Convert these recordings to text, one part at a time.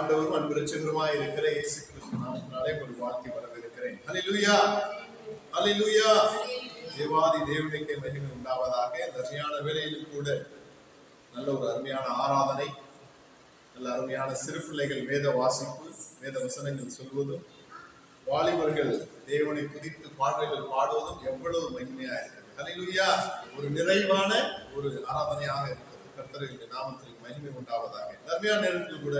ஆண்டவரும் அன்பு இரட்சகருமாய் இருக்கிற இயேசு கிறிஸ்து நாமத்தினாலே ஒரு வாழ்த்தி வரவேற்கிறேன். ஹல்லேலூயா, ஹல்லேலூயா. தேவாதி தேவனுக்கு மகிமை உண்டாவதாக. இந்த அருமையான வேளையிலும் கூட நல்ல ஒரு அருமையான ஆராதனை, நல்ல அருமையான சிறு பிள்ளைகள் வேத வாசிப்பு, வேத வசனங்கள் சொல்வதும், வாலிபர்கள் தேவனை துதித்து பாடல்கள் பாடுவதும் எவ்வளவு மகிமையா இருக்கிறது. ஹல்லேலூயா. ஒரு நிறைவான ஒரு ஆராதனையாக இருக்கிறது. கர்த்தருடைய நாமத்திற்கு மகிமை உண்டாவதாக. அருமையான நேரத்தில் கூட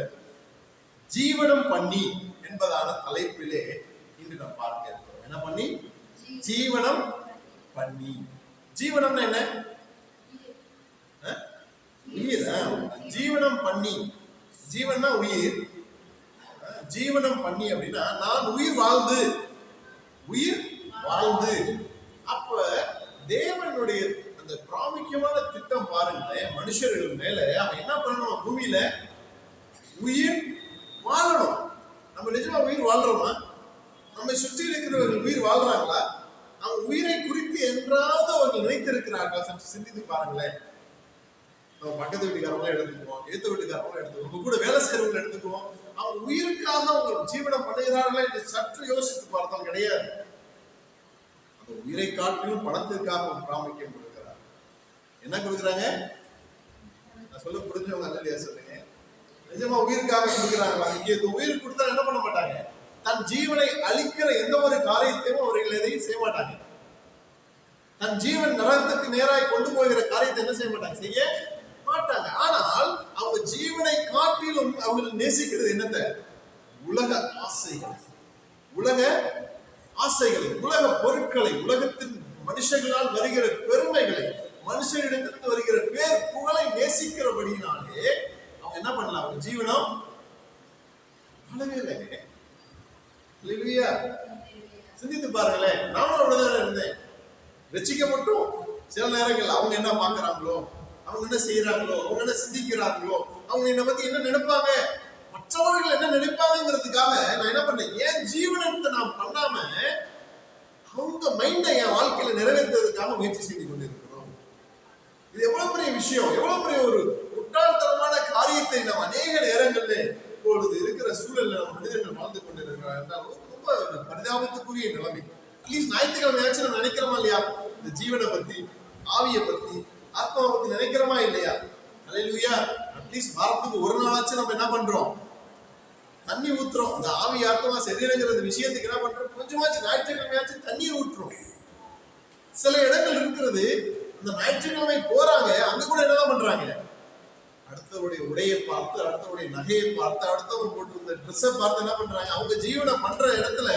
ஜீவனம் பண்ணி என்பதான தலைப்பிலே இன்று நாம் பார்க்க இருக்கிறோம். என்ன பண்ணி? ஜீவனம் பண்ணி. ஜீவனம்னா என்ன? உயிர். ஜீவனம் பண்ணி, ஜீவனா உயிர். ஜீவனம் பண்ணி அப்படின்னா நான் உயிர் வாழ்ந்து, உயிர் வாழ்ந்து. அப்ப தேவனுடைய அந்த பிராமுக்கியமான திட்டம் பாருங்களேன், மனுஷர்கள் மேல அவன் என்ன பண்ணணும்? பூமியில உயிர் வாழணும். நம்ம நிஜமா உயிர் வாழ்றோமா? நம்மை சுற்றி இருக்கிறவர்கள் உயிர் வாழ்றாங்களா? அவங்க உயிரை குறித்து என்றாவது அவர்கள் நினைத்திருக்கிறார்களா? சற்று சிந்தித்து பாருங்களேன். நம்ம பக்கத்து வீட்டுக்காரங்களும் எடுத்துக்குவோம், எழுத்து வீட்டுக்காரங்களும் எடுத்துக்குவோம், உங்க கூட வேலை செய்யறவங்களை எடுத்துக்குவோம். அவங்க உயிருக்காக அவங்க ஜீவனம் பண்ணுகிறார்களா என்று சற்று யோசித்து பார்த்தோம் கிடையாது. அந்த உயிரை காட்டிலும் பணத்திற்காக ஒரு பிராமுக்கியம் கொடுக்கிறார். என்ன கொடுக்குறாங்க? நான் சொல்ல புரிஞ்சவங்க அல்லையா சொல்லுங்க. நிஜமா உயிருக்காக கொடுக்கிறாங்களா? முக்கியத்துவம். உயிர் கொடுத்தா என்ன பண்ண மாட்டாங்க? தன் ஜீவனை அழிக்கிற எந்த ஒரு காரியத்தையும் அவர்கள் எதையும் செய்ய மாட்டாங்க. தன் ஜீவன் நரகத்துக்கு நேராய் கொண்டு போகிற காரியத்தை என்ன செய்ய மாட்டாங்க? செய்ய மாட்டாங்க. ஆனால் அவங்க ஜீவனை காட்டிலும் அவர்கள் நேசிக்கிறது என்னத்தை? உலக ஆசைகள், உலக ஆசைகளை, உலக பொருட்களை, உலகத்தின் மனுஷர்களால் வருகிற பெருமைகளை, மனுஷனிடத்திலிருந்து வருகிற பேர் புகழை நேசிக்கிறபடினாலே அவங்க என்ன பண்ணலாம்? அவங்க ஜீவனம் வாழவே இல்லைங்க. சிந்தித்து பாருங்களேன். நானும் அவ்வளவுதான் இருந்தேன். ரட்சிக்கப்பட்டும் சில நேரங்கள் அவங்க என்ன பாக்குறாங்களோ, அவங்க என்ன செய்யறாங்களோ, அவங்க என்ன சிந்திக்கிறாங்களோ, அவங்க என்னை பத்தி என்ன நினைப்பாங்க, மற்றவர்கள் என்ன நினைப்பாங்கிறதுக்காக நான் என்ன பண்ணேன்? ஏன் ஜீவனத்தை நான் பண்ணாம அவங்க மைண்டை என் வாழ்க்கையில நிறைவேற்றுறதுக்காக முயற்சி செய்து கொண்டிருக்கிறோம். இது எவ்வளவு பெரிய விஷயம், எவ்வளவு பெரிய ஒரு முட்டாள்தனமான காரியத்தை நாம் அநேக நேரங்களில் இப்பொழுது இருக்கிற சூழல்ல நம்ம மனிதர்கள் வாழ்ந்து கொண்டிருக்கிறார் என்றால் ரொம்ப ஒரு பரிதாபத்துக்குரிய நிலைமை. அட்லீஸ்ட் ஞாயிற்றுக்கிழமை நம்ம நினைக்கிறோமா இல்லையா? இந்த ஜீவனை பத்தி, ஆவியை பத்தி, ஆத்மாவை பத்தி நினைக்கிறோமா இல்லையா? ஹல்லேலூயா. அட்லீஸ்ட் வாரத்துக்கு ஒரு நாளாச்சும் நம்ம என்ன பண்றோம்? தண்ணி ஊத்துறோம். இந்த ஆவி ஆத்மா சரீரங்கிற விஷயத்துக்கு என்ன பண்றோம்? கொஞ்சமாச்சு ஞாயிற்றுக்கிழமையாச்சும் தண்ணீர் ஊற்றுறோம். சில இடங்கள் இருக்கிறது, அந்த ஞாயிற்றுக்கிழமை போறாங்க, அங்க கூட என்னதான் பண்றாங்க? அடுத்தவருடைய உடையை பார்த்து, அடுத்தவருடைய நகையை பார்த்து, அடுத்தவங்க போட்டு இந்த ட்ரெஸ்ஸை பார்த்து என்ன பண்றாங்க? அவங்க ஜீவனை பண்ற இடத்துல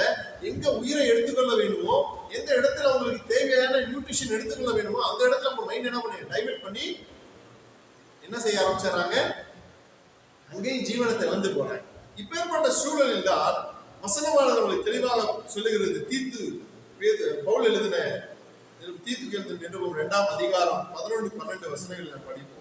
எங்க உயிரை எடுத்துக்கொள்ள வேணுமோ, எந்த இடத்துல அவங்களுக்கு தேவையான நியூட்ரிஷன் எடுத்துக்கொள்ள வேணுமோ அந்த இடத்துல நம்ம மைண்ட் என்ன பண்ணி டைவர்ட் பண்ணி என்ன செய்ய ஆரம்பிச்சாங்க? அங்கேயும் ஜீவனத்தை இழந்து போறாங்க. இப்பேற்பட்ட சூழலில் தான் வசனமானவர்களுக்கு தெளிவாக சொல்லுகிறது. பவுல் எழுதின தீத்துக்கு எழுதின நிருபம் 2ஆம் அதிகாரம் 11-12 வசனங்களை படிப்போம்.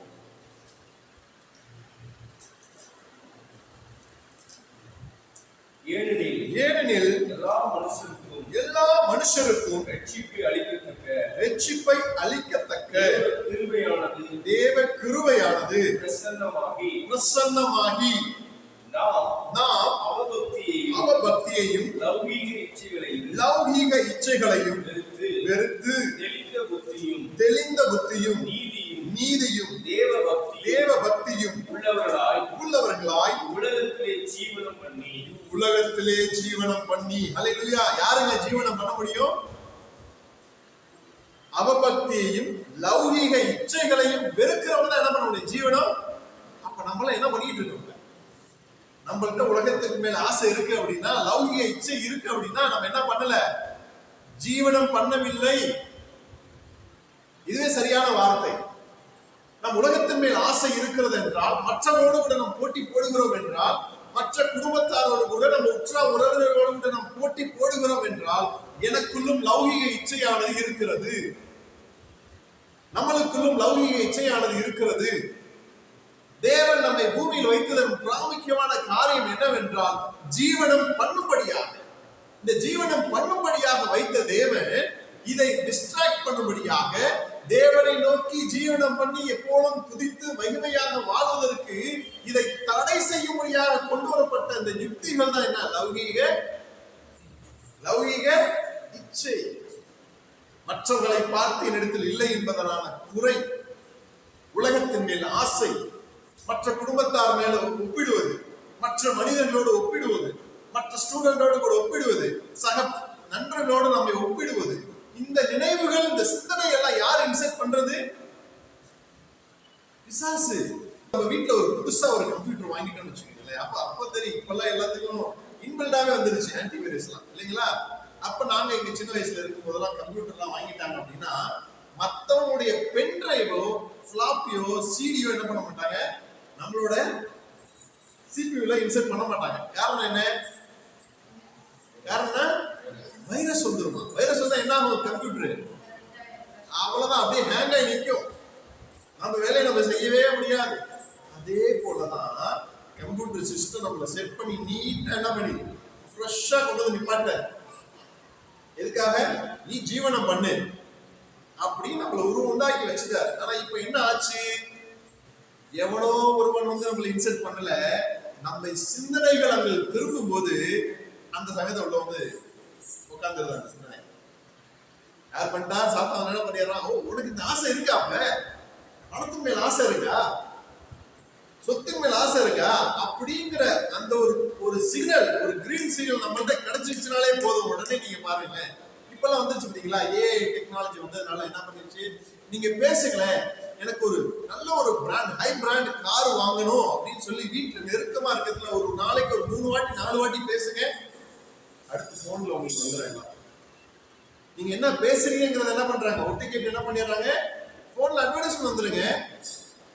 ஏனெனில் எல்லா மனுஷருக்கும் ரட்சிப்பை அளிக்கத்தக்க தேவ கிருபையானது பிரசன்னமாகி நாம் அவபக்தியையும் லௌகீக இச்சைகளையும் வெறுத்து தெளிந்த புத்தியும் நீதியும் தேவ பக்தியும் உள்ளவர்களாய் உலகத்திலே ஜீவனம் பண்ணி. ஹல்லேலூயா. யாருங்க ஜீவனம் பண்ண முடியும்? அவபக்தியையும் லௌகீக இச்சைகளையும் வெறுக்கிறவங்க என்ன பண்ண முடியும்? ஜீவனம். அப்ப நம்மள என்ன பண்ணிட்டு இருக்கோம்? நம்மள்ட்ட உலகத்துக்கு மேல ஆசை இருக்கு அப்படின்னா, லௌகீக இச்சை இருக்கு அப்படின்னா நம்ம என்ன பண்ணல? ஜீவனம் பண்ணவில்லை. இதுவே சரியான வார்த்தை. நம் உலகத்தின் மேல் ஆசை இருக்கிறது என்றால், மற்றவரோடு கூட நாம் போட்டி போடுகிறோம் என்றால், மற்ற குடும்பத்தாரோடு கூட நம்ம உற்ற உறவினர்களோடு கூட நாம் போட்டி போடுகிறோம் என்றால், எனக்குள்ளும் லௌகீக இச்சையானது இருக்கிறது, நம்மளுக்குள்ளும் லௌகீக இச்சையானது இருக்கிறது. தேவன் நம்மை பூமியில் வைத்ததன் பிராமுக்கியமான காரியம் என்னவென்றால் ஜீவனம் பண்ணும்படியாக. இந்த ஜீவனம் பண்ணும்படியாக வைத்த தேவன் இதை டிஸ்ட்ராக்ட் பண்ணும்படியாக, தேவனை நோக்கி ஜீவனம் பண்ணி எப்போதும் துதித்து மகிமையாக வாழ்வதற்கு இதை தடை செய்யும்படியாக வழியாக கொண்டு வரப்பட்ட இந்த யுக்திகள் தான் என்ன? லௌகீக இச்சை, மற்றவர்களை பார்த்து என்னிடத்தில் இல்லை என்பதனான குறை, உலகத்தின் மேல் ஆசை, மற்ற குடும்பத்தார் மேல ஒப்பிடுவது, மற்ற மனிதர்களோடு ஒப்பிடுவது, மற்ற ஸ்டூடெண்டோடு கூட ஒப்பிடுவது, சக நண்பர்களோடு நம்மை ஒப்பிடுவது, இந்த நினைவுகள், இந்த சிந்தனை எல்லாம் யார் இன்செக்ட் பண்றது? பிசாசு. நம்ம வீட்டுல ஒரு புதுசா ஒரு கம்ப்யூட்டர் வாங்கிட்டோம்னு வச்சுக்கோங்களேன், அப்ப தெரியும். இப்பெல்லாம் எல்லாத்துக்கும் இன்பில்டாவே வந்துருச்சு ஆன்டிவைரஸ் எல்லாம், இல்லைங்களா? அப்ப நாங்க இங்க சின்ன வயசுல இருக்கும் போதெல்லாம் கம்ப்யூட்டர் எல்லாம் வாங்கிட்டாங்க அப்படின்னா, மத்தவங்களுடைய பென் டிரைவோ, பிளாப்பியோ, சிடியோ என்ன பண்ண மாட்டாங்க, நம்மளோட சிபியூல இன்சர்ட் பண்ண மாட்டாங்க. காரணம் என்ன? காரணம் வைரஸ் வந்துருமா. வைரஸ் வந்தா என்ன ஆகும்? கம்ப்யூட்டர் அவ்வளவுதான், அப்படியே ஹேங் ஆகி நிற்கும். அந்த வேலையை நம்ம செய்யவே முடியாது. அதே போலதான் கம்ப்யூட்டர் சிஸ்டம் நம்மள செட் பண்ணி நீட்டா என்ன பண்ணி ஃப்ரெஷ்ஷா கொண்டு வந்து நிப்பாட்ட. எதுக்காக? நீ ஜீவனம் பண்ணு அப்படின்னு நம்மள உண்டாக்கி வச்சுட்டாரு. ஆனா இப்ப என்ன ஆச்சு? எவனோ ஒருவன் வந்து நம்மள இன்செர்ட் பண்ணல, நம்ம சிந்தனைகள் அங்க திரும்பும் போது அந்த சமயத்தை உள்ள வந்து உட்கார்ந்துருந்தாங்க. சிந்தனை யார் பண்ணிட்டா? சாத்தான் என்ன பண்ணிடுறான்? ஓ, உனக்கு இந்த ஆசை இருக்கா? அப்ப பணத்தின் மேல் ஆசை இருக்கா? சொத்தின் மேல் ஆசை இருக்கா? அப்படிங்கிற அந்த ஒரு சிக்னல், ஒரு கிரீன் சிக்னல் நம்மள்ட்ட கிடைச்சிருச்சுனாலே போதும். உடனே நீங்க பாருங்க, இப்பெல்லாம் வந்துருச்சு பாத்தீங்களா, ஏஐ டெக்னாலஜி வந்ததுனால என்ன பண்ணிருச்சு, நீங்க பேசுங்களேன், எனக்கு ஒரு நல்ல ஒரு பிராண்ட், ஹை பிராண்ட் கார் வாங்கணும் அப்படின்னு சொல்லி வீட்டுல நெருக்கமா இருக்கிறதுல ஒரு நாளைக்கு ஒரு 3 வாட்டி 4 வாட்டி பேசுங்க, அடுத்து போன்ல உங்களுக்கு வந்துடுறாங்க. நீங்க என்ன பேசுறீங்கிறத என்ன பண்றாங்க, ஒட்டி கேட்டு என்ன பண்ணிடுறாங்க, போன்ல அட்வர்டைஸ்மெண்ட் வந்துருங்க.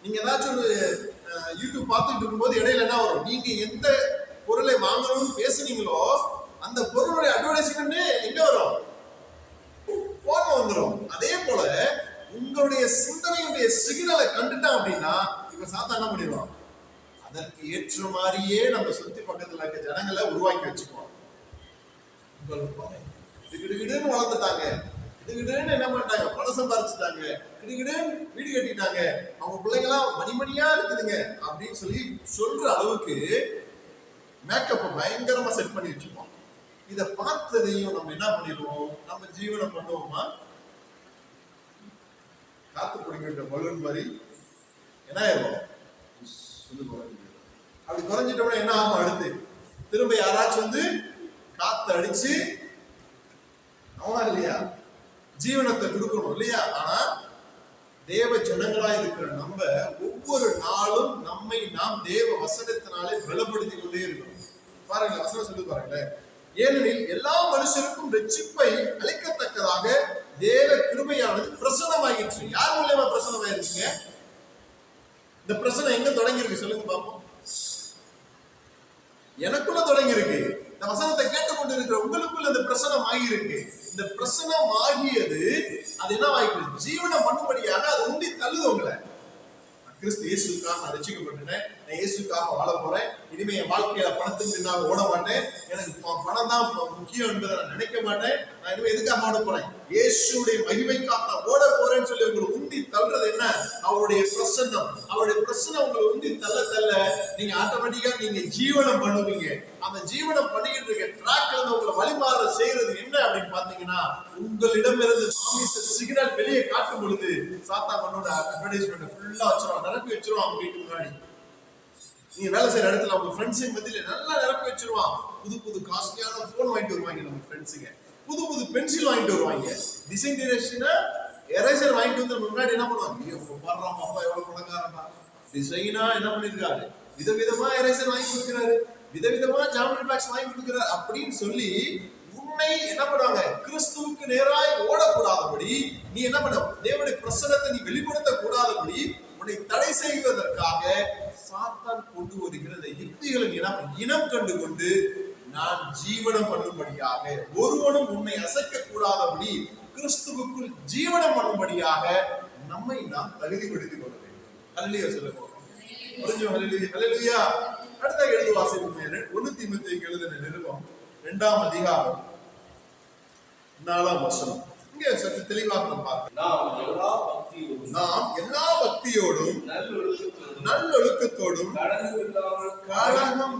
நீங்க ஏதாச்சும் ஒரு யூடியூப் பார்த்துட்டு இருக்கும்போது இடையில என்ன வரும், நீங்க எந்த பொருளை வாங்கணும்னு பேசுனீங்களோ அந்த பொருளுடைய அட்வர்டைஸ்மெண்ட் எங்க வரும்? போன்ல வந்துடும். அதே போல உங்களுடைய சிந்தனையுடைய சிக்னலை கண்டுட்டான் அப்படின்னா இப்ப சாத்தா என்ன பண்ணிடுவான், அதற்கு ஏற்ற மாதிரியே நம்ம சுத்தி பக்கத்துல இருக்க ஜனங்களை உருவாக்கி வச்சுக்குவோம். கிடுகிடுன்னு வளர்ந்துட்டாங்க, கிடுகிடுன்னு என்ன பண்ணிட்டாங்க, பணம் சம்பாரிச்சுட்டாங்க, கிடுகிடுன்னு வீடு கட்டிட்டாங்க, அவங்க பிள்ளைங்களாம் மணிமணியா இருக்குதுங்க அப்படின்னு சொல்லி சொல்ற அளவுக்கு மேக்கப்பை பயங்கரமா செட் பண்ணி வச்சுப்போம். இதை பார்த்ததையும் நம்ம என்ன பண்ணிடுவோம், நம்ம ஜீவனை பண்ணுவோமா? காத்து பிடிக்கின்ற பலூன் மாதிரி என்ன ஆயிரும், அப்படி குறைஞ்சிட்டோம்னா என்ன ஆகும்? அடுத்து திரும்ப யாராச்சும் வந்து காத்து அடிச்சு அவன் இல்லையா ஜீவனத்தை கொடுக்கணும் இல்லையா? ஆனா தேவ ஜனங்களா இருக்கிற நம்ம ஒவ்வொரு நாளும் நம்மை நாம் தேவ வசனத்தினாலே பலப்படுத்திக் கொண்டே இருக்கணும். பாருங்க, வசனம் சொல்லி பாருங்களேன், ஏனெனில் எல்லா மனுஷருக்கும் ரட்சிப்பை அளிக்கத்தக்கதாக தேவ கிருபையானது பிரசன்னமாயிடுச்சு. யார் மூலமா பிரசன்னமாயிருச்சுங்க? இந்த பிரசனம் எங்க தொடங்கி இருக்கு சொல்லுங்க பாப்போம். எனக்குள்ள தொடங்கி இருக்கு. இந்த வசனத்தை கேட்டுக்கொண்டு இருக்கிற உங்களுக்குள்ள இந்த பிரசனம் ஆகியிருக்கு. இந்த பிரசனம் ஆகியது அது என்ன ஆகிருக்கு, ஜீவனம் பண்ணும்படியாக அது உண்டி தள்ளுது உங்களை. கிறிஸ்து இயேசுக்காக நான் ரட்சிக்கப்பட்டேன், நான் இயேசுக்காக வாழ போறேன், இனிமே என் வாழ்க்கையில பணத்துக்கு நான் ஓட மாட்டேன், எனக்கு பணம் தான் முக்கியம் என்பதை நான் நினைக்க மாட்டேன், நான் இனிமே எதுக்காக ஓட போறேன், இயேசுடைய மகிமைக்காக நான் ஓட போறேன்னு சொல்லி உங்களை உண்டி தள்ளுறது என்ன, அவருடைய பிரசன்னம். அவருடைய பிரசன்னம் உங்களை உண்டி தள்ள தள்ள நீங்க ஆட்டோமேட்டிக்கா நீங்க ஜீவனம் பண்ணுவீங்க. அந்த ஜீவனம் பண்ணிக்கிட்டு இருக்க ட்ராக்ல இருந்து உங்களை வழிமாற செய்யறது என்ன அப்படின்னு பாத்தீங்கன்னா, உங்களிடமிருந்து மாமிச சிக்னல் வெளியே காட்டும் பொழுது சாத்தா பண்ணோட அட்வர்டைஸ்மெண்ட் ஃபுல்லா வச்சிருவாங்க, நிரப்பி வச்சிருவாங்க. வீட்டுக்கு முன்னாடி நீங்க வேலை செய்யற இடத்துல உங்க ஃப்ரெண்ட்ஸுங்க மத்தியில நல்லா நிரப்பி வச்சிருவான். புது புது காஸ்ட்லியான போன் வாங்கிட்டு வருவாங்க நம்ம ஃப்ரெண்ட்ஸுங்க, புது புது பென்சில் வாங்கிட்டு வருவாங்க, டிசைன் டிரெக்ஷனா எரேசர் வாங்கிட்டு வந்து முன்னாடி என்ன பண்ணுவாங்க, ஐயோ பாடுறான் அப்பா எவ்வளவு பணக்காரன்டா, டிசைனா என்ன பண்ணிருக்காரு, விதவிதமா எரேசர் வாங்கி கொடுக்கிறாரு, விதவிதமா ஜாமெட்ரி பாக்ஸ் வாங்கி கொடுக்கிறாரு அப்படின்னு சொல்லி உன்னை என்ன பண்ணுவாங்க, கிறிஸ்துவுக்கு நேராய் ஓடக்கூடாதபடி, நீ என்ன பண்ண, தேவனுடைய பிரசன்னத்தை நீ வெளிப்படுத்த கூடாதபடி உன்னை தடை செய்வதற்காக சாத்தான் கொண்டு வருகிற இந்த யுக்திகளை இனம் கண்டு கொண்டு நான் ஜீவனம் பண்ணும்படியாக, ஒருவனும் உன்னை அசைக்க கூடாதபடி கிறிஸ்துவுக்குள் ஜீவனம் பண்ணும்படியாக நம்மை நாம் தகுதிப்படுத்திக் கொள்ள வேண்டும். அல்லேலூயா சொல்லுவோம். அல்லேலூயா. அடுத்த எழுது வாசிப்பு 1 தீமோத்தேயுக்கு எழுதின நிருபம் 2ஆம் அதிகாரம் 4ஆம் வசனம். இங்கே சற்று தெளிவாக நாம் பார்க்கலாம். நாம் எல்லா பக்தியோடும் நல்லொழுக்கத்தோடும் கலகம்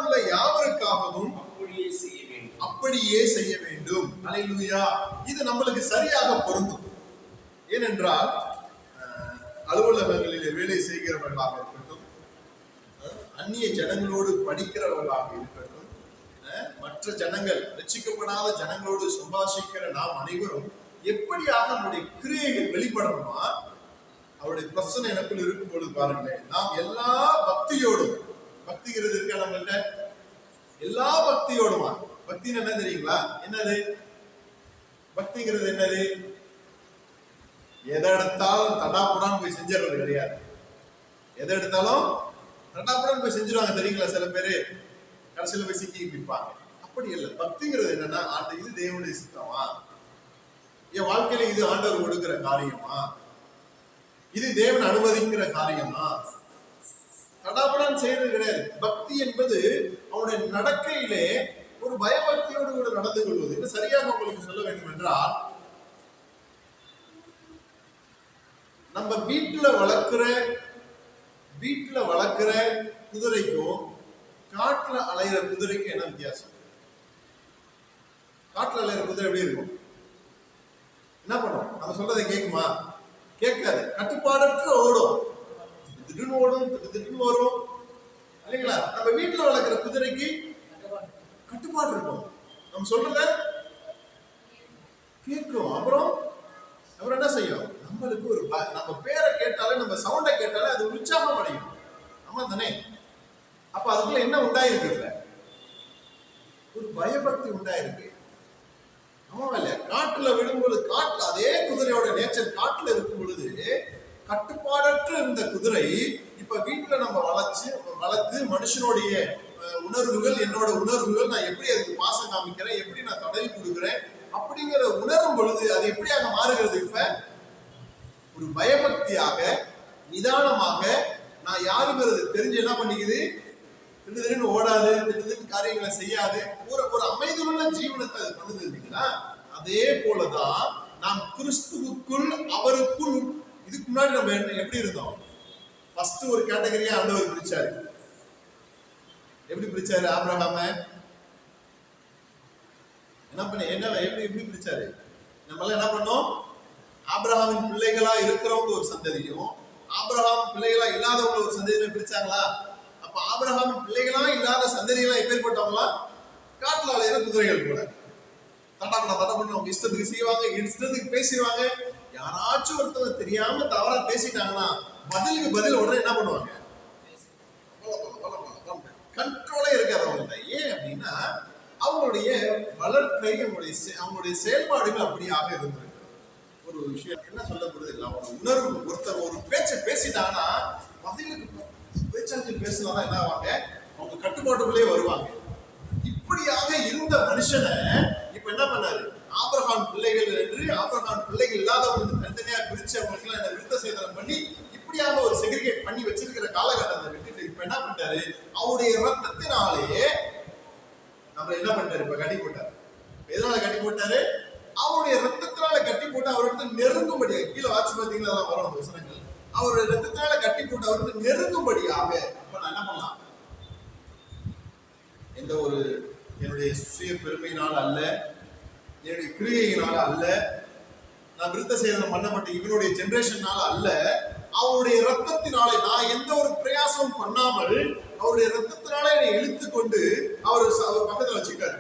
உள்ள யாவருக்காகவும் அப்படியே செய்ய வேண்டும். அல்லேலூயா. இது நம்மளுக்கு சரியாக பொருந்தும். ஏனென்றால் அலுவலகங்களிலே வேலை செய்கிறவர்களாக இருக்கட்டும், அந்நிய ஜனங்களோடு படிக்கிறவர்களாக இருக்கட்டும், மற்ற ஜனங்கள், ரட்சிக்கப்படாத ஜனங்களோடு சம்பாஷிக்கிற நாம் அனைவரும் எப்படியாக நம்முடைய கிரியைகள் வெளிப்படணுமா, அவருடைய பிரச்சனை எனக்குள் இருக்கும் பொழுது பாருங்களேன், நாம் எல்லா பக்தியோடும், பக்திங்கிறது இருக்கா நம்மள்கிட்ட, எல்லா பக்தியோடுமா. பக்தின்னு என்ன தெரியுங்களா? என்னது பக்திங்கிறது? என்னது? எதை எடுத்தாலும் தடாப்புடான்னு போய் செஞ்சிடறது கிடையாது. எதை எடுத்தாலும் தடாப்புடான்னு போய் செஞ்சிருவாங்க தெரியுங்களா? சில பேரு கடைசியில போய் சிக்கி நிற்பாங்க. அப்படி இல்லை. பக்திங்கிறது என்னன்னா, இது தேவனுடைய சித்தமா, என் வாழ்க்கையில இது ஆண்டவர் கொடுக்கிற காரியமா, இது தேவன் அனுமதிக்கிற காரியமா, தடாபடான் செய்யறது கிடையாது. பக்தி என்பது அவனுடைய நடக்கையிலே ஒரு பயபக்தியோடு கூட நடந்து கொள்வது. இது சரியாக உங்களுக்கு சொல்ல வேண்டும் என்றால், நம்ம வீட்டுல வளர்க்கிற குதிரைக்கும் காட்டுல அலைகிற குதிரைக்கும் என்ன வித்தியாசம்? காட்டுல அலைகிற குதிரை எப்படி இருக்கும்? என்ன பண்ணும்? நம்ம சொல்றதை கேட்குமா? கேட்காது. கட்டுப்பாடற்ற ஓடும், திடீர்னு ஓடும், திடீர்னு வரும், இல்லைங்களா? நம்ம வீட்டுல வளர்க்கிற குதிரைக்கு கட்டுப்பாடு இருக்கும். நம்ம சொல்றத கேட்கும். அப்புறம் என்ன செய்யும்? நம்மளுக்கு ஒரு நம்ம பேரை கேட்டாலே, நம்ம சவுண்டை கேட்டாலே அது உற்சாகம் அடையும். ஆமா தானே? அப்ப அதுக்குள்ள என்ன உண்டாயிருக்கு? ஒரு பயபக்தி உண்டாயிருக்கு. ஆமா இல்லையா? காட்டுல விடும்போது, காட்டுல அதே குதிரையோட நேச்சர் காட்டுல இருக்கும் பொழுது கட்டுப்பாடற்ற இந்த குதிரை இப்ப வீட்டுல நம்ம வளர்த்து மனுஷனுடைய உணர்வுகள், என்னோட உணர்வுகள், நான் எப்படி அதுக்கு பாசம் காமிக்கிறேன், எப்படி நான் தடவி கொடுக்குறேன் அப்படிங்கிற உணரும் பொழுது அது எப்படியாக மாறுகிறது? இப்ப ஒரு பயபக்தியாக, நிதானமாக, நான் யாருங்கிறது தெரிஞ்சு என்ன பண்ணிக்குது? திடீர்னு ஓடாது, திடீர்னு காரியங்களை செய்யாது, ஒரு அமைதியுள்ள ஜீவனத்தை அது பண்ணுது இல்லைங்களா? அதே போலதான் நாம் கிறிஸ்துவுக்குள், அவருக்குள். இதுக்கு முன்னாடி நம்ம எப்படி இருந்தோம்? ஃபர்ஸ்ட் ஒரு கேட்டகரியா ஆண்டவர் பிரிச்சாரு. எப்படி பிரிச்சாரு? ஆபிரகாம எப்படி பிரிச்சாரு? நம்ம எல்லாம் என்ன பண்ணோம்? ஆபிரகாமின் பிள்ளைகளா இருக்கிறவங்க ஒரு சந்ததியும், ஆபிரகாம் பிள்ளைகளா இல்லாதவங்க ஒரு சந்ததியும் பிரிச்சாங்களா? அப்ப ஆபிரகாமின் பிள்ளைகளா இல்லாத சந்ததிகளா எப்பேற்பட்டவங்களா? காட்டுல அலையிற குதிரைகள் கூட தட்டப்பட அவங்க இஷ்டத்துக்கு செய்வாங்க, இஷ்டத்துக்கு பேசிடுவாங்க. யாராச்சும் ஒருத்தவங்க தெரியாம தவறா பேசிட்டாங்கன்னா பதிலுக்கு பதில் உடனே என்ன பண்ணுவாங்க? கண்ட்ரோலே இருக்காது அவங்கள்ட்ட. ஏன் அப்படின்னா அவங்களுடைய வளர்க்கை, அவங்களுடைய செயல்பாடுகள் அப்படியாக இருந்திருக்கு. ஒரு விஷயம் என்ன சொல்லப்படுது இல்லை, அவங்க உணர்வு, ஒருத்தர் ஒரு பேச்சை பேசிட்டாங்கன்னா பதிலுக்கு பேச்சாச்சு பேசினாதான் என்ன ஆவாங்க? அவங்க கட்டுப்பாட்டுக்குள்ளே வருவாங்க. இப்படியாக இருந்த மனுஷனை இப்ப என்ன பண்ணாரு? ஆபிரகாம் பிள்ளைகள் என்று, ஆபிரகாம் பிள்ளைகள் இல்லாதவங்களுக்கு தனித்தனியா பிரிச்சு அவங்களுக்கு எல்லாம் விருத்த சேதனம் பண்ணி இப்படியாக ஒரு செக்ரிகேட் பண்ணி வச்சிருக்கிற காலகட்டத்தை விட்டுட்டு இப்ப என்ன பண்ணிட்டாரு? அவருடைய ரத்தத்தினாலே நம்ம என்ன பண்ணிட்டாரு? இப்ப கட்டி போட்டாரு. எதனால கட்டி போட்டாரு? அவருடைய ரத்தத்தினால கட்டி போட்டு அவருக்கு நெருங்கும்படியாக, கீழே வாட்சி பார்த்தீங்கன்னா வரும் அந்த வசனங்கள், அவருடைய ரத்தத்தினால கட்டி போட்டு அவருக்கு நெருங்கும்படியாக. அப்ப நான் என்ன பண்ணலாம்? எந்த ஒரு என்னுடைய சுய பெருமையினால அல்ல, என்னுடைய கிரியையினால அல்ல, நான் விருத்த சேதனம் பண்ணப்பட்ட இவனுடைய ஜெனரேஷனால அல்ல, அவருடைய ரத்தத்தினாலே, நான் எந்த ஒரு பிரயாசமும் பண்ணாமல் அவருடைய ரத்தத்தினாலே என்னை இழுத்து கொண்டு அவர் பக்கத்துல வச்சுக்கிட்டாரு.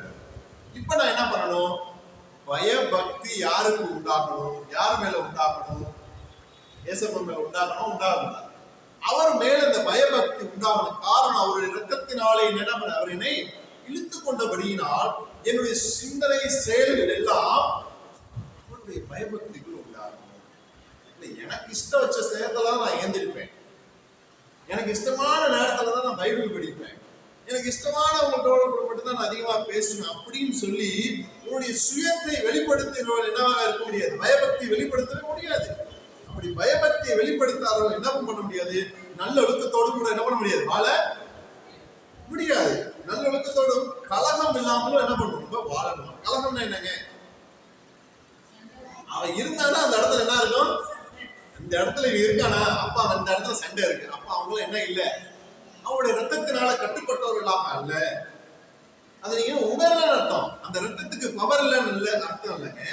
இப்ப நான் என்ன பண்ணணும்? பயபக்தி யாருக்கு உண்டாகணும்? யார் மேல உண்டாகணும்? ஏசப்பன் மேல உண்டாகணும். அவர் மேல இந்த பயபக்தி உண்டாகணும். காரணம் அவருடைய ரத்தத்தினாலே என்ன பண்ண? அவர் என்னை இழுத்து கொண்டபடியினால் என்னுடைய சிந்தனை, செயல்கள் எல்லாம் அவருடைய பயபக்திக்குள் உண்டாகணும். எனக்கு இஷ்டம் வச்ச செயலத்துல நான் ஏந்திருப்பேன், எனக்கு இஷ்டமான நேரத்துல தான் நான் பைபிள் படிப்பேன், எனக்கு இஷ்டமானவங்களோட மட்டும்தான் நான் அதிகமா பேசுவேன் அப்படின்னு சொல்லி உன்னுடைய சுயத்தை வெளிப்படுத்துகிறவர்கள் என்னவாக இருக்க முடியாது? பயபக்தி வெளிப்படுத்தவே முடியாது. அப்படி பயபக்தியை வெளிப்படுத்தாதவர்கள் என்ன பண்ண முடியாது? நல்ல ஒழுக்கத்தோடு கூட என்ன பண்ண முடியாது? வாழ முடியாது. நல்ல ஒழுக்கத்தோடும் கலகம் இல்லாமலும் என்ன பண்ணணும்? வாழணும். கலகம்னா என்னங்க? அவன் இருந்தானா அந்த இடத்துல என்ன இருக்கும்? இந்த இடத்துல இவன் இருக்கானா? அப்ப அந்த இடத்துல சண்டை இருக்கு. அப்ப அவங்களும் என்ன இல்லை? அவருடைய ரத்தத்தினால கட்டுப்பட்டவர்களாக அல்ல. அது நீங்க உணர்ல அர்த்தம். அந்த ரத்தத்துக்கு பவர் இல்லைன்னு அர்த்தம் இல்லைங்க.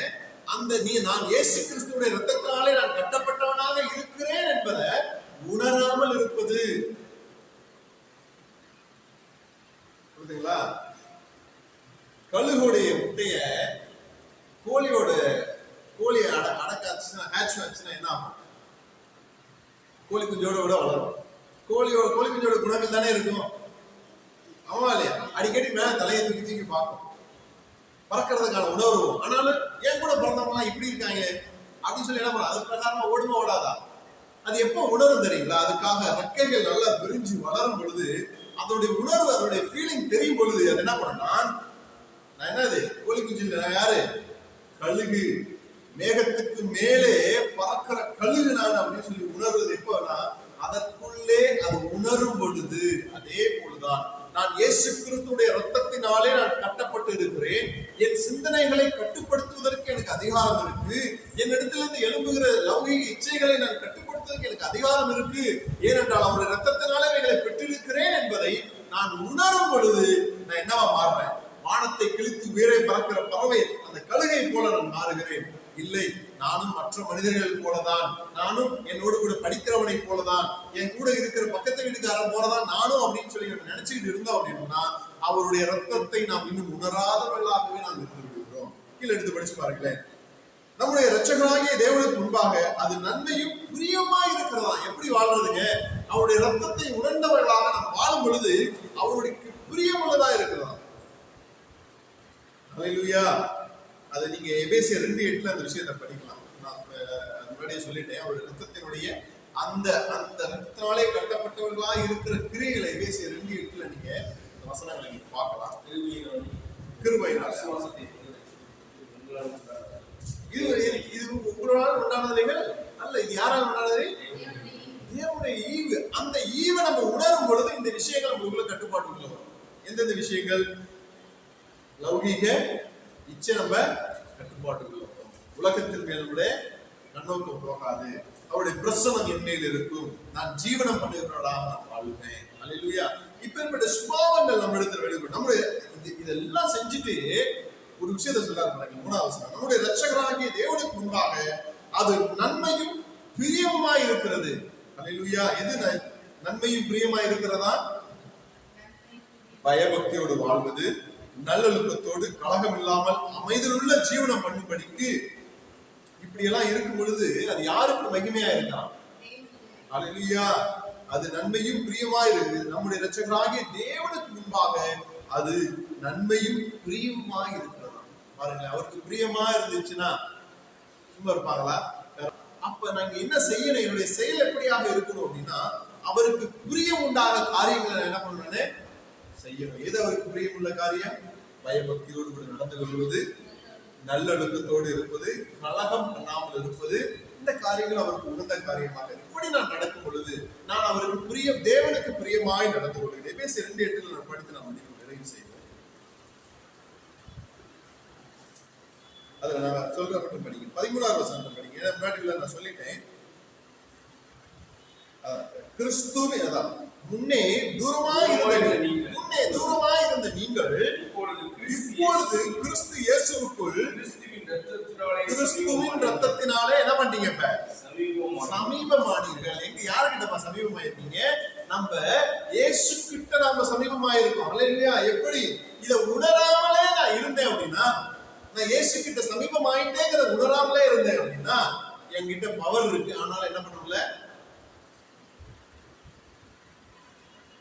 நான் இயேசு கிறிஸ்துவுடைய ரத்தத்தினாலே நான் கட்டப்பட்டவனாக இருக்கிறேன் என்பதை உணராமல் இருப்பது. புரியுதுங்களா? கழுகுடைய முட்டைய கோழியை அடக்காச்சுன்னா என்ன ஆகும்? கோழி குஞ்சோட விட வளரும். கோழி குஞ்சோட குணங்கள் தானே இருக்கும். ஆமா இல்லையா? அடிக்கடி மேல தலையை தூக்கி பார்க்கும், பறக்கிறதுக்கான உணர்வு. ஆனாலும் ஏன் கூட பிறந்தவங்க இப்படி இருக்காங்க அப்படின்னு சொல்லி என்ன பண்ண, அது பிரகாரமா ஓடுமா ஓடாதா? அது எப்போ உணர்வு தெரியுங்களா? அதுக்காக ரெக்கைகள் நல்லா விரிஞ்சு வளரும் பொழுது அதோடைய உணர்வு, அதோடைய ஃபீலிங் தெரியும் பொழுது அது என்ன பண்ணா, நான் என்னது கோழி குஞ்சு யாரு? கழுகு. மேகத்துக்கு மேலே பறக்கிற கழுகு நான் அப்படின்னு சொல்லி உணர்வது எப்போனா, அதற்குள்ளே அது உணரும் பொழுது. அதே போலதான் நான் இயேசு கிறிஸ்துடைய ரத்தத்தினாலே நான் கட்டப்பட்டு இருக்கிறேன். என் சிந்தனைகளை கட்டுப்படுத்துவதற்கு எனக்கு அதிகாரம் இருக்கு. என் இடத்திலிருந்து எழும்புகிற லௌகிக இச்சைகளை நான் கட்டுப்படுத்துவதற்கு எனக்கு அதிகாரம் இருக்கு. ஏனென்றால் அவருடைய ரத்தத்தினாலே இவைகளை பெற்றிருக்கிறேன் என்பதை நான் உணரும் பொழுது நான் என்னவா மாறுறேன்? வானத்தை கிழித்து உயிரை பறக்கிற பறவை, அந்த கழுகை போல நான் மாறுகிறேன். இல்லை, நானும் மற்ற மனிதர்கள் போலதான், நானும் என்னோடு கூட படிக்கிறவனை போலதான், என் கூட இருக்கிற பக்கத்து வீட்டுக்காரன் போலதான் நானும் அப்படின்னு சொல்லி நினைச்சுக்கிட்டு இருந்தோம் அப்படின்னா அவருடைய ரத்தத்தை நாம் இன்னும் உணராதவர்களாகவே நாம் இருந்திருக்கிறோம். கீழே எடுத்து படிச்சு பாருங்களேன். நம்முடைய இரட்சகராகிய தேவனுக்கு முன்பாக அது நன்மையும் பிரியமா இருக்கிறதா. எப்படி வாழ்றதுங்க? அவருடைய ரத்தத்தை உணர்ந்தவர்களாக நாம் வாழும் பொழுது அவருடைய பிரியமுள்ளதா இருக்கிறதா. அல்லேலூயா. அதை நீங்க எபேசியர் 2:8 அந்த விஷயத்தை படிக்கலாம். நான் முன்னாடியே சொல்லிட்டேன். அவருடைய ரத்தத்தினுடைய அந்த ரத்தத்தினாலே கட்டப்பட்டவர்களா இருக்கிற கிரியைகளை எபேசியர் 2:8 நீங்க இந்த வசனங்களை நீங்க பார்க்கலாம். கிருபையினால் இது உங்களால் உண்டானதுகள் அல்ல, இது யாரால் உண்டானது? தேவனுடைய ஈவு. அந்த ஈவை நம்ம உணரும் பொழுது இந்த விஷயங்கள் நம்மளுக்குள்ள கட்டுப்பாட்டுக்குள்ள வரும். எந்தெந்த விஷயங்கள்? லௌகீக இச்சை நம்ம கட்டுப்பாட்டுக்குள்ள வரும். உலகத்தின் மேலுடைய கண்ணோக்கம் போகாது. அவருடைய பிரசனம் என் மேல் இருக்கும். நான் ஜீவனம் பண்ணுகிறவர்களா நான் வாழ்வேன். அல்லேலூயா. இப்பேற்பட்ட சுபாவங்கள் நம்ம இடத்துல வெளிப்படும். நம்முடைய இதெல்லாம் செஞ்சுட்டு ஒரு விஷயத்தை சொல்றாரு பாருங்க. 3வது வசனம். நம்முடைய இரட்சகராகிய தேவனுக்கு முன்பாக அது நன்மையும் பிரியமாய் இருக்கிறது. அல்லேலூயா. எது நன்மையும் பிரியமாய் இருக்கிறதா? பயபக்தியோடு வாழ்வது, நல்லொழுக்கத்தோடு கலகம் இல்லாமல் அமைதியுள்ள ஜீவனம் பண்ணும்படிக்கு. இப்படி எல்லாம் இருக்கும் பொழுது அது யாருக்கு மகிமையா இருக்கலாம்? அல்லேலூயா. அது நன்மையும் பிரியமாய் இருக்குது. நம்முடைய இரட்சகராகிய தேவனுக்கு முன்பாக அது நன்மையும் பிரியமாய் இருக்கிறது. பாருங்களேன், அவருக்கு பிரியமா இருந்துச்சுன்னா சும்மா இருப்பாங்களா? அப்ப நாங்க என்ன செய்யணும்? என்னுடைய செயல் எப்படியாக இருக்கணும் அப்படின்னா, அவருக்கு பிரியம் உண்டாக காரியங்களை என்ன பண்ணணும்? செய்யணும். எது அவருக்கு பிரியமுள்ள காரியம்? பயபக்தியோடு கூட நடந்து கொள்வது, நல்லொழுக்கத்தோடு இருப்பது, கலகம் பண்ணாமல் இருப்பது. இந்த காரியங்கள் அவருக்கு உகந்த காரியமாக. இப்படி நான் நடக்கும் பொழுது நான் அவருக்கு தேவனுக்கு பிரியமாய் நடந்து கொள்கிறேன். எபேசியர் 2:8 நான் படித்து நான் நிறைவு செய்வேன். அதுல நான் சொல்ற மட்டும் படிங்க. 13வது வசனம் படிங்க. முன்னாடி நான் சொல்லிட்டேன். கிறிஸ்துவே அதான் முன்னே தூரமாய் இருந்த நீங்கள் இப்பொழுது கிறிஸ்து இயேசுவுக்குள் கிறிஸ்துவின் ரத்தத்தினாலே என்ன பண்ணீங்க? சமீபமானீர்கள். எங்க யாருக்கிட்டப்பா சமீபமாயிருக்கீங்க? நம்ம இயேசு கிட்ட நாம சமீபமாயிருக்கோம். அல்லேலூயா. எப்படி இதை உணராமலே நான் இருந்தேன் அப்படின்னா, நான் இயேசு கிட்ட சமீபமாயிட்டேங்கிற உணராமலே இருந்தேன் அப்படின்னா என்கிட்ட பவர் இருக்கு. ஆனாலும் என்ன பண்ணல?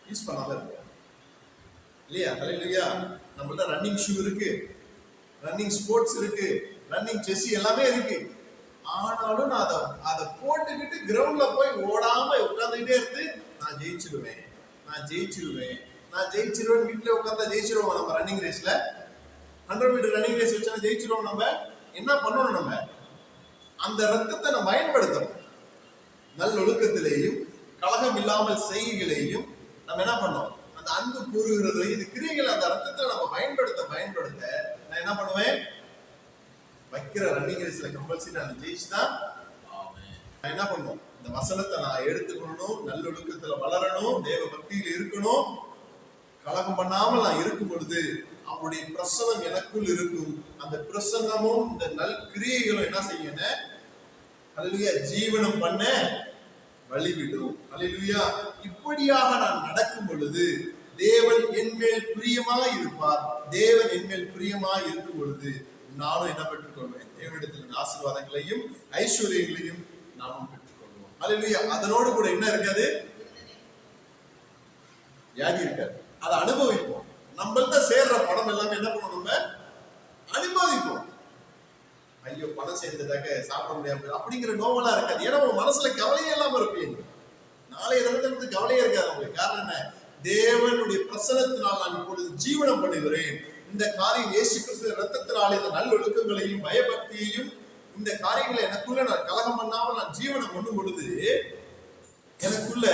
யூஸ் பண்ணாம இருக்கு இல்லையா? அல்லேலூயா. நம்மள்ட்ட ரன்னிங் ஷூ இருக்கு, ரன்னிங் ஸ்போர்ட்ஸ் இருக்கு, ரன்னிங் செஸ் எல்லாமே இருக்கு. ஆனாலும் நான் அதை போட்டுக்கிட்டு கிரவுண்ட்ல போய் ஓடாம உட்கார்ந்துகிட்டே இருந்து நான் ஜெயிச்சிருவேன் வீட்டுல உட்கார்ந்தா ஜெயிச்சிருவோம். நம்ம ரன்னிங் ரேஸ்ல 100 மீட்டர் ரன்னிங் ரேஸ் வச்சா ஜெயிச்சிருவோம். நம்ம என்ன பண்ணணும்? நம்ம அந்த ரத்தத்தை நம்ம பயன்படுத்தணும். நல்லொழுக்கத்திலேயும் கலகம் இல்லாமல் செய்கைகளையும் நம்ம என்ன பண்ணோம்? அந்த அன்பு கூறுகிறது, இது கிரியைகள் அந்த ரத்தத்தை நம்ம பயன்படுத்த நான் என்ன பண்ணுவேன்? வைக்கிற ரன்னிங் ரேஸ்ல கம்பல்சரி நான் ஜெயிச்சுதான் நான் என்ன பண்ணுவோம்? இந்த வசனத்தை நான் எடுத்துக்கணும், நல்லொழுக்கத்துல வளரணும், தேவ பக்தியில் இருக்கணும், கலகம் பண்ணாமல் நான் இருக்கும் பொழுது அவருடைய பிரசனம் எனக்குள் இருக்கும். அந்த பிரசன்னமும் இந்த நல் கிரியைகளும் என்ன செய்யணும், அல்லேலூயா, ஜீவனம் பண்ண வழிவிடும். அல்லேலூயா. இப்படியாக நான் நடக்கும் பொழுது தேவன் என்மேல் பிரியமாய் இருப்பார். தேவன் என்மேல் பிரியமாய் இருக்கும் பொழுது நானும் என்ன பெற்றுக்கொள்வேன், தேவனிடத்தில் ஆசீர்வாதங்களையும் ஐஸ்வர்யங்களையும் நாமும் பெற்றுக்கொள்வோம். அல்லேலூயா. அதனோடு கூட என்ன இருக்காது, வியாதி இருக்காது. அதை அனுபவிப்போம். நம்மள்ட்ட சேர்ற பணம் எல்லாமே என்ன பண்ணுவோம், நம்ம அனுபவிப்போம். ஐயோ பணம் சேர்ந்ததாக சாப்பிட முடியாம அப்படிங்கிற நோவெல்லாம் இருக்காது. ஏன்னா உங்க மனசுல கவலையே இல்லாம இருப்பீங்க. நாளைய தினத்திலிருந்து கவலையே இருக்காது உங்களுக்கு. காரணம் என்ன, தேவனுடைய பிரசனத்தினால் நான் இப்பொழுது ஜீவனம் பண்ணுகிறேன். இந்த காரியம் இயேசு கிறிஸ்து ரத்தத்தினாலே இந்த நல்லொழுக்கங்களையும் பயபக்தியையும் இந்த காரியங்களை எனக்குள்ள நான் கலகம் பண்ணாமல் நான் ஜீவனம் பண்ணும் பொழுது எனக்குள்ள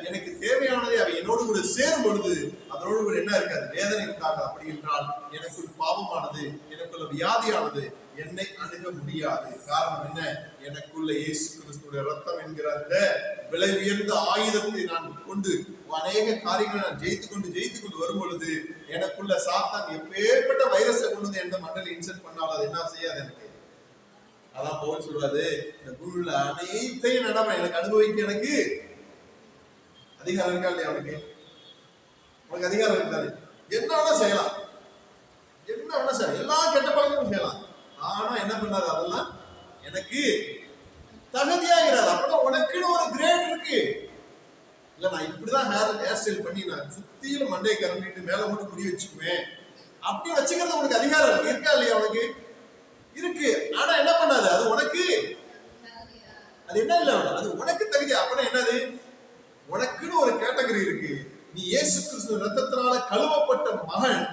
எனக்கு தேவையானதை அவை என்னோடு கூட சேரும் பொழுது அதனோடு கூட என்ன இருக்காது, வேதனை உண்டாகாது. அப்படி என்றால் எனக்குள் பாவமானது, எனக்குள்ள வியாதியானது என்னை அணுக முடியாது. காரணம் என்ன, எனக்குள்ள இயேசு கிறிஸ்துடைய ரத்தம் என்கிற அந்த விலை உயர்ந்த ஆயுதத்தை நான் கொண்டு அநேக காரியங்களை நான் ஜெயித்து கொண்டு வரும் பொழுது எனக்குள்ள சாத்தான் எப்பேற்பட்ட வைரஸை கொண்டு வந்து எந்த மண்டல இன்சென்ட் பண்ணாலும் அது என்ன செய்யாது எனக்கு. அதான் பவுல் சொல்றாரு, இந்த பூமியில அனைத்தையும் நடமை எனக்கு அனுபவிக்க எனக்கு அதிகாரம் இருக்கா இல்லையா, அவனுக்கு உனக்கு அதிகாரம் இருக்காது. என்ன வேணா செய்யலாம், என்ன வேணா செய்யலாம், எல்லா கெட்ட பழக்கமும் செய்யலாம். ஆனா என்ன பண்ணாரு, அதெல்லாம் எனக்கு தகுதியாகிறாரு. அப்பதான் உனக்குன்னு ஒரு கிரேட் இருக்கு. இல்ல நான் இப்படிதான் ஹேர் ஸ்டைல் பண்ணி நான் சுத்தியிலும் மண்டையை கரண்டிட்டு மேல மட்டும் முடி வச்சுக்குவேன் அப்படி வச்சுக்கிறது உனக்கு அதிகாரம் இருக்கா இல்லையா, உனக்கு இருக்கு. ஆனா என்ன பண்ணாது, அது உனக்கு அது என்ன இல்ல, அது உனக்கு தகுதி. அப்படின்னா என்னது, உனக்குன்னு ஒரு கேட்டகரி இருக்கு. நீ இயேசு கிறிஸ்து ரத்தத்தினால கழுவப்பட்ட மகன்.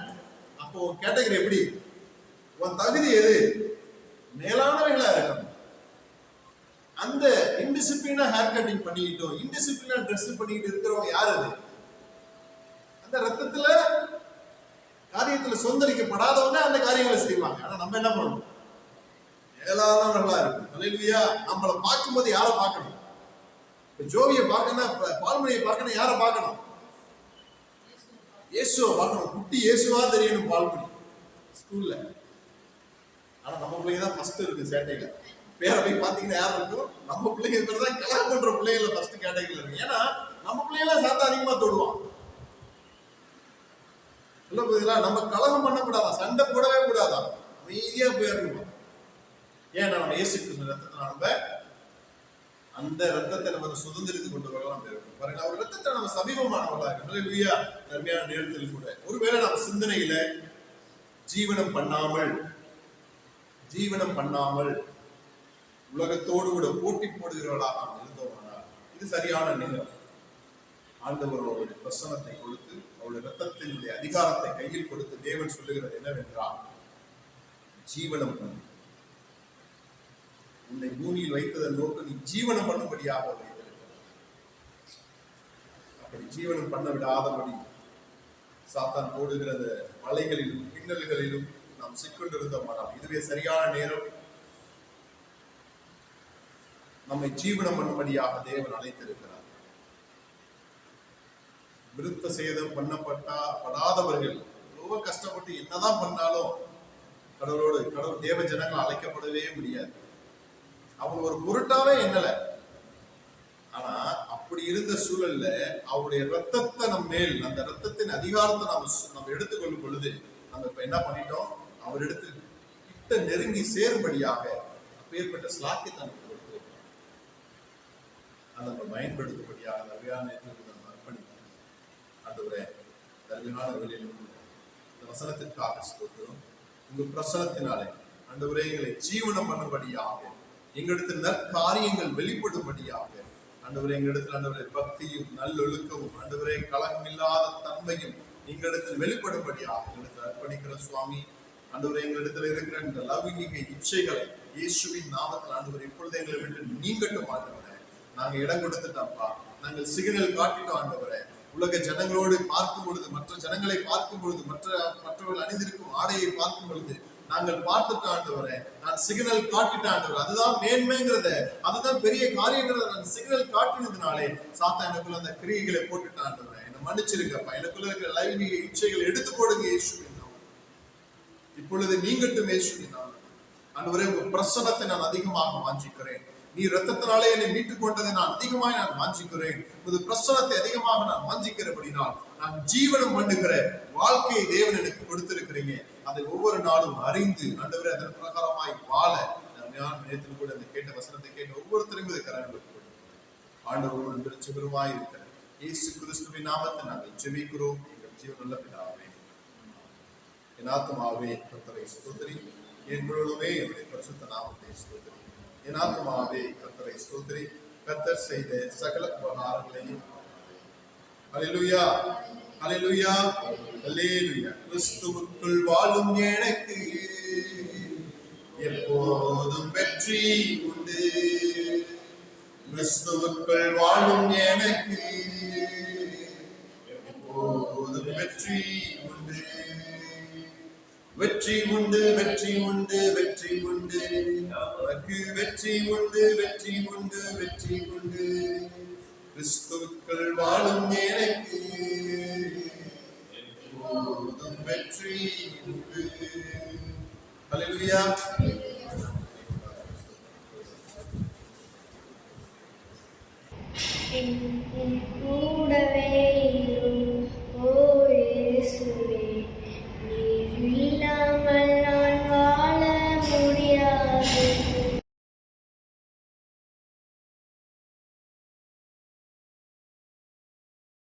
அப்போ கேட்டகரி எப்படி, உன் தகுதி எது, மேலானவைகளா இருக்கணும். அந்த இன்டிசிப்ளினா ஹேர் கட்டிங் பண்ணிக்கிட்டோம், இன்டிசிப்ளினா ட்ரெஸ் பண்ணிக்கிட்டு இருக்கிறவங்க யாரு, அது அந்த ரத்தத்துல காரியத்துல சொந்தரிக்கப்படாதவங்க அந்த காரியங்களை செய்வாங்க. ஆனா நம்ம என்ன பண்ணணும், மேலானவர்களா இருக்கும். அல்லேலூயா. நம்மளை பார்க்கும்போது யாரை பார்க்கணும், ஜோவியை பார்க்கணும், பால்மணியை பார்க்கணும், யாரை பார்க்கணும், இயேசுவை பார்க்கணும். குட்டி இயேசுவா தெரியணும் பால்மணி ஸ்கூல்ல. ஆனா நம்ம பிள்ளைங்க தான் ஃபர்ஸ்ட் இருக்கு சேட்டையில. பேரை போய் பாத்தீங்கன்னா யாரும் இருக்கும், நம்ம பிள்ளைங்க பேர் தான் கலகம் பண்ற பிள்ளைங்கள ஃபர்ஸ்ட் கேட்டகரியில இருக்கு. ஏன்னா நம்ம பிள்ளைங்கள சாத்தா அதிகமா தொடுவான். இல்ல புரியுதுங்களா, நம்ம கலகம் பண்ணக்கூடாதான், சண்டை போடவே கூடாதான், அமைதியா போயிடணும். ஏன் நம்ம இயேசு கிறிஸ்து ரத்தத்தை நம்ம அந்த ரத்தத்தை நம்ம சுதந்திரித்து கொண்டு வரலாம் பாருங்க. அவர் ரத்தத்தை நம்ம சமீபமானவர்களா இருக்கு. அல்லேலூயா. தர்மையான நேரத்தில் கூட ஒருவேளை நம்ம சிந்தனையில ஜீவனம் பண்ணாமல் உலகத்தோடு கூட போட்டி போடுகிறவர்களாக நாம் இருந்தோம்னால் இது சரியான நேரம். ஆண்டவர் அவருடைய பிரசனத்தை கொடுத்து அவருடைய ரத்தத்தினுடைய அதிகாரத்தை கையில் கொடுத்து தேவன் சொல்லுகிறது என்னவென்றால், ஜீவனம் பண்ணு. உன்னை பூமியில் வைத்ததன் நோக்கம் நீ ஜீவனம் பண்ணும்படியாக வைத்திருக்கிறார். அப்படி ஜீவனம் பண்ண விடாதபடி சாத்தான் போடுகிற மலைகளிலும் பின்னல்களிலும் நாம் சிக்கொண்டிருந்தோம். இதுவே சரியான நேரம். நம்மை ஜீவனம் பண்ணும்படியாக தேவன் அழைத்திருக்கிறார். விருத்த சேதம் படாதவர்கள் ரொம்ப கஷ்டப்பட்டு என்னதான் பண்ணாலும் கடவுள் தேவ ஜனங்கள் அழைக்கப்படவே முடியாது. அவங்க ஒரு பொருட்டாவே எண்ணல. ஆனா அப்படி இருந்த சூழல்ல அவருடைய ரத்தத்தை நம்ம மேல், அந்த ரத்தத்தின் அதிகாரத்தை நம்ம எடுத்துக்கொள்ளும் பொழுது நம்ம இப்ப என்ன பண்ணிட்டோம், அவர் எடுத்து கிட்ட நெருங்கி சேரும்படியாக அப்பேற்பட்ட ஸ்லாக்கியத்தை நமக்கு கொடுத்து அதை நம்ம பயன்படுத்தும்படியாக நவ்யான நம்ம அர்ப்பணிப்போம். ஆண்டவரே, தர்மமான வேலையிலும் இந்த வசனத்திற்காக ஸ்தோத்திரம். உங்க பிரசனத்தினாலே ஆண்டவரே எங்களை ஜீவனம் பண்ணும்படியாக, எங்களிடத்தில் நற்காரியங்கள் வெளிப்படும்படியாக, ஆண்டவரே எங்களிடத்தில் ஆண்டவரே பக்தியும் நல்லொழுக்கமும் ஆண்டவரே கலகம் இல்லாத தன்மையும் எங்களிடத்தில் வெளிப்படும்படியாக எங்களுக்கு அர்ப்பணிக்கிற சுவாமி. ஆண்டவரே எங்களிடத்தில் இருக்கிற இந்த லௌகிக இச்சைகளை இயேசுவின் நாமத்தில் ஆண்டவரே இப்பொழுது எங்களை விட்டு நீங்கட்டும். ஆண்டவரே, நாங்க இடம் கொடுத்துட்டோம்ப்பா, நாங்கள் சிக்னல் காட்டிட்டோம். ஆண்டவரே, உலக ஜனங்களோடு பார்க்கும் பொழுது, மற்ற ஜனங்களை பார்க்கும் பொழுது, மற்றவர்கள் அணிந்திருக்கும் ஆடையை பார்க்கும் பொழுது நாங்கள் பார்த்துட்டு ஆண்டவரே, நான் சிக்னல் காட்டிட்டு ஆண்டவர், அதுதான் மேன்மைங்கிறத, அதுதான் பெரிய காரியங்கிறத நான் சிக்னல் காட்டினதுனாலே சாத்தான் எனக்குள்ள அந்த கிரியைகளை போட்டுட்டு ஆண்டவரே, என்னை மன்னிச்சிருக்கப்பா. எனக்குள்ள இருக்கிற லைவ் இச்சைகளை எடுத்து போடுங்க இயேசுவின் நாமத்தில். இப்பொழுது நீங்கட்டும் இயேசுவின் நாமத்தில். ஆண்டவரே, உங்க பிரசன்னத்தை நான் அதிகமாக வாஞ்சிக்கிறேன். நீ ரத்தத்தினாலே என்னை மீட்டுக் கொண்டதை நான் அதிகமாக நான் வாஞ்சிக்கிறேன். உமது பிரசன்னத்தை அதிகமாக நான் வாஞ்சிக்கிறபடினால் நான் ஜீவனம் பண்ணுகிற வாழ்க்கையை தேவன் எனக்கு கொடுத்திருக்கிறீங்க. அதை ஒவ்வொரு நாளும் அறிந்து ஆண்டவரே அதன் பிரகாரமாய் வாழ நேரத்தில் கூட அந்த கேட்ட வசனத்தை கேட்ட ஒவ்வொருத்தரும் இதை கரங்களுக்கு ஆண்டவர் சிவருமாய் இருக்கிற இயேசு கிறிஸ்துவின் நாமத்தை நாங்கள் ஜெபிக்கிறோம். எங்கள் ஜீவனுள்ள பிதாவே. என் ஆத்துமாவே கர்த்தரை ஸ்தோத்திரி, என் முழுவதுமே என்னுடைய பரிசுத்த நாமத்தை ஸ்தோத்திரி. என் ஆத்துமாவே கர்த்தரை ஸ்தோத்திரி, கர்த்தர் செய்த சகல உபகாரங்களையும். அல்லேலூயா, அல்லேலூயா, அல்லேலூயா. கிறிஸ்துவுக்குள் வாழும் எனக்கு எப்போதும் வெற்றி உண்டு. கிறிஸ்துவுக்குள் வாழும் எனக்கு எப்போதும் வெற்றி உண்டு. வெற்றி உண்டு, வெற்றி உண்டு, வெற்றி உண்டு, எனக்கு வெற்றி உண்டு, வெற்றி உண்டு, வெற்றி உண்டு. கிறிஸ்துவுக்குள் வாழும் எனக்கு எப்போதும் வெற்றி உண்டு. அல்லேலூயா.